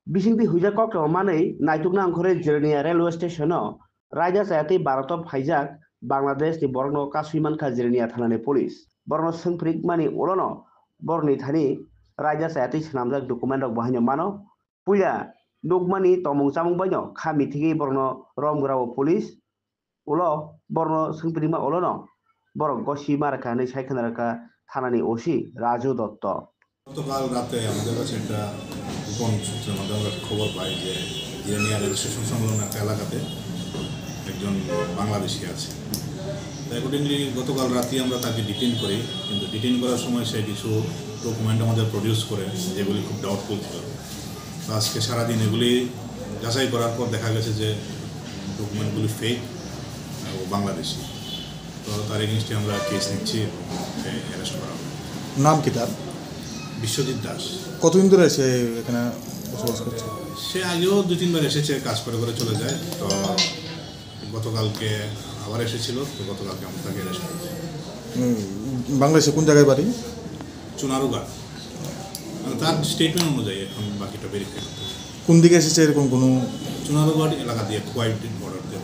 Bising bi huja kok manei naitukna angkhore Jirnia railway station raja sayati Bharatop haijak Bangladesh ni borno kasuiman kha Jirnia thanani police borno sengprik mani ulono borni thani raja sayati snamjak document rok bahanyo mano puya nugmani tomung chamung baino khami thigi borno romgrao police ulo borno sengprikma ulono borok gosi marka nei saikana raka থানানি OC Raju Dutta. গতকাল রাতে আমাদের কাছে একটা গোপন সূত্রের মাধ্যমে আমরা খবর পাই যে জিরানিয়া রেল স্টেশন সংলগ্ন একটা এলাকাতে একজন বাংলাদেশি আছে। অ্যাকর্ডিংলি গতকাল রাতে আমরা তাকে ডিটেইন করি, কিন্তু ডিটেইন করার সময় সে কিছু ডকুমেন্ট আমাদের প্রডিউস করে যেগুলি খুব ডাউটফুল ছিল। তো আজকে সারাদিন এগুলি যাচাই করার পর দেখা গেছে যে ডকুমেন্টগুলি ফেক ও বাংলাদেশি। তো তার এগেনস্টে আমরা কেস নিচ্ছি এবং অ্যারেস্ট করা হবে। নাম কি তার? বিশ্বজিৎ দাস। কতদিন ধরে সে এখানে বসবাস করছে? সে আগেও 2-3 বার এসেছে, কাজ করে করে চলে যায়। তো গতকালকে আবার এসেছিল, তো গতকালকে আমরা তাকে অ্যারেস্ট করেছি। বাংলাদেশে কোন জায়গায় বাড়ি? চুনারুঘাট, মানে তার স্টেটমেন্ট অনুযায়ী এখন বাকিটা ভেরিফাই করতে হবে। কোন দিকে এসেছে এরকম কোনো? চুনারুঘাট এলাকা দিয়ে, কোয়াইট বর্ডার দিয়ে।